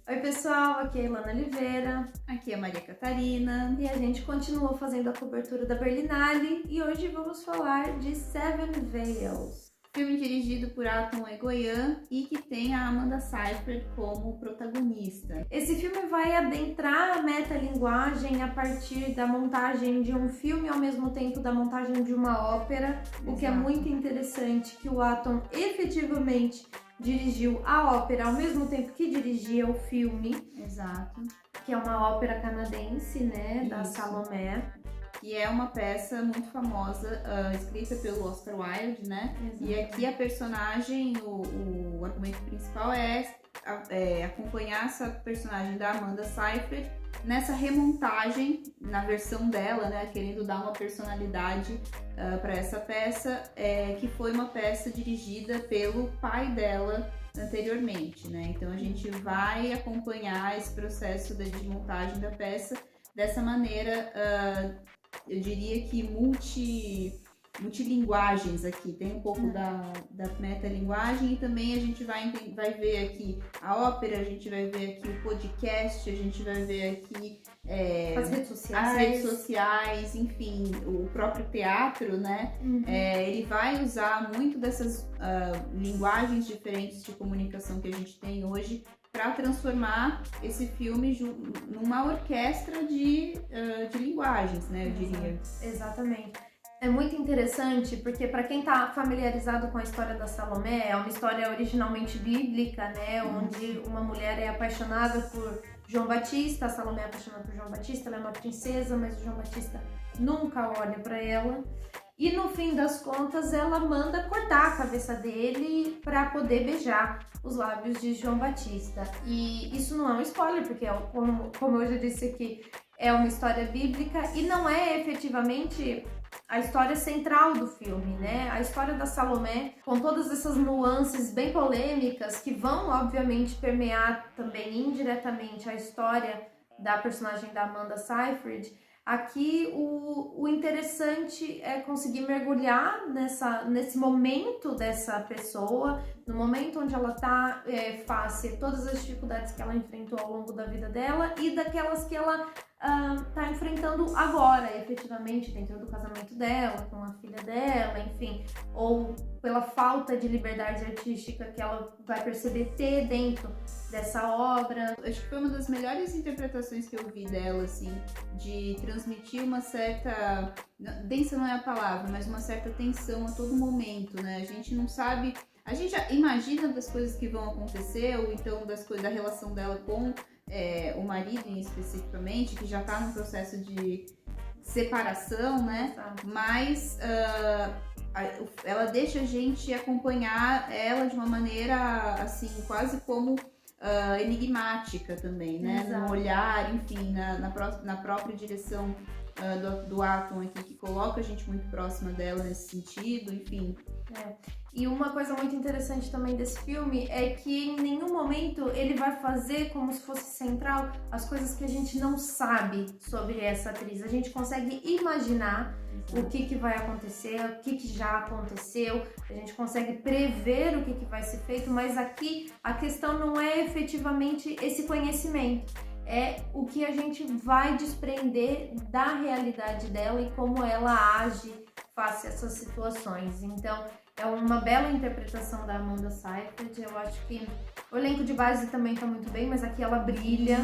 Oi pessoal, aqui é a Ilana Oliveira, aqui é a Maria Catarina e a gente continua fazendo a cobertura da Berlinale e hoje vamos falar de Seven Veils. Filme dirigido por Atom Egoyan e que tem a Amanda Seyfried como protagonista. Esse filme vai adentrar a metalinguagem a partir da montagem de um filme ao mesmo tempo da montagem de uma ópera, o que é muito interessante que o Atom efetivamente dirigiu a ópera ao mesmo tempo que dirigia o filme. Exato. Que é uma ópera canadense, né, da Salomé. E é uma peça muito famosa, escrita pelo Oscar Wilde, né? Exato. E aqui a personagem, o argumento principal é acompanhar essa personagem da Amanda Seyfried nessa remontagem, na versão dela, né? Querendo dar uma personalidade para essa peça, que foi uma peça dirigida pelo pai dela anteriormente, né? Então a gente vai acompanhar esse processo da desmontagem da peça dessa maneira, eu diria que multilinguagens aqui, tem um pouco da metalinguagem, e também a gente vai ver aqui a ópera, a gente vai ver aqui o podcast, a gente vai ver aqui as redes sociais, enfim, o próprio teatro, né? Ele vai usar muito dessas linguagens diferentes de comunicação que a gente tem hoje para transformar esse filme numa orquestra de linguagens, né, eu diria. Exatamente. É muito interessante porque, para quem está familiarizado com a história da Salomé, é uma história originalmente bíblica, né, onde uma mulher é apaixonada por João Batista, a Salomé é apaixonada por João Batista, ela é uma princesa, mas o João Batista nunca olha para ela. E no fim das contas, ela manda cortar a cabeça dele para poder beijar os lábios de João Batista. E isso não é um spoiler, porque, como eu já disse aqui, é uma história bíblica e não é efetivamente a história central do filme, né? A história da Salomé, com todas essas nuances bem polêmicas que vão, obviamente, permear também indiretamente a história da personagem da Amanda Seyfried. Aqui o interessante é conseguir mergulhar nesse momento dessa pessoa, no momento onde ela está face a todas as dificuldades que ela enfrentou ao longo da vida dela e daquelas que ela está enfrentando agora, efetivamente, dentro do casamento dela, com a filha dela, enfim, ou pela falta de liberdade artística que ela vai perceber ter dentro dessa obra. Acho que foi uma das melhores interpretações que eu vi dela, assim, de transmitir uma certa... densa não é a palavra, mas uma certa tensão a todo momento, né? A gente não sabe... A gente já imagina das coisas que vão acontecer, ou então da relação dela com o marido, especificamente, que já tá num processo de separação, né? Mas ela deixa a gente acompanhar ela de uma maneira, assim, quase como enigmática também, né? No olhar, enfim, na própria direção do Atom aqui, que coloca a gente muito próxima dela nesse sentido, enfim. E uma coisa muito interessante também desse filme é que em nenhum momento ele vai fazer como se fosse central as coisas que a gente não sabe sobre essa atriz. A gente consegue imaginar o que vai acontecer, o que já aconteceu, a gente consegue prever o que vai ser feito, mas aqui a questão não é efetivamente esse conhecimento, é o que a gente vai desprender da realidade dela e como ela age face a essas situações. Então, é uma bela interpretação da Amanda Seyfried. Eu acho que o elenco de base também tá muito bem, mas aqui ela brilha.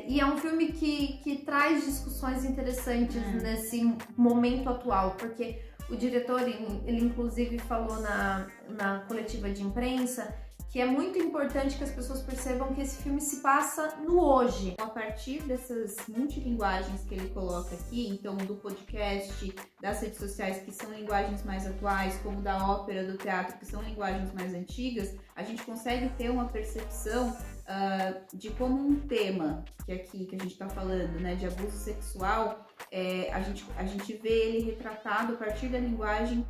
E é um filme que traz discussões interessantes nesse momento atual, porque o diretor, ele inclusive falou na coletiva de imprensa que é muito importante que as pessoas percebam que esse filme se passa no hoje. A partir dessas multilinguagens que ele coloca aqui, então do podcast, das redes sociais, que são linguagens mais atuais, como da ópera, do teatro, que são linguagens mais antigas, a gente consegue ter uma percepção de como um tema, que aqui que a gente está falando, né, de abuso sexual, a gente vê ele retratado a partir da linguagem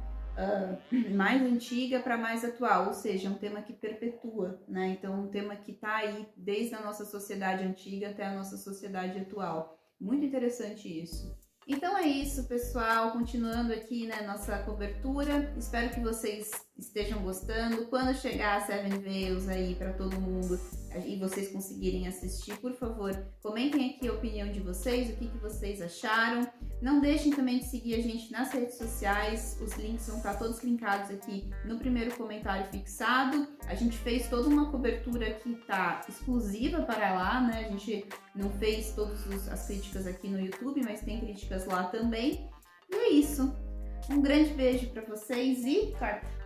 mais antiga para mais atual, ou seja, é um tema que perpetua, né? Então, um tema que está aí desde a nossa sociedade antiga até a nossa sociedade atual. Muito interessante isso. Então é isso, pessoal. Continuando aqui, né, nossa cobertura. Espero que vocês estejam gostando. Quando chegar a Seven Veils aí para todo mundo e vocês conseguirem assistir, por favor, comentem aqui a opinião de vocês, o que vocês acharam. Não deixem também de seguir a gente nas redes sociais. Os links vão estar todos linkados aqui no primeiro comentário fixado. A gente fez toda uma cobertura que tá exclusiva para lá, né? A gente não fez todas as críticas aqui no YouTube, mas tem críticas lá também. E é isso. Um grande beijo para vocês e corta!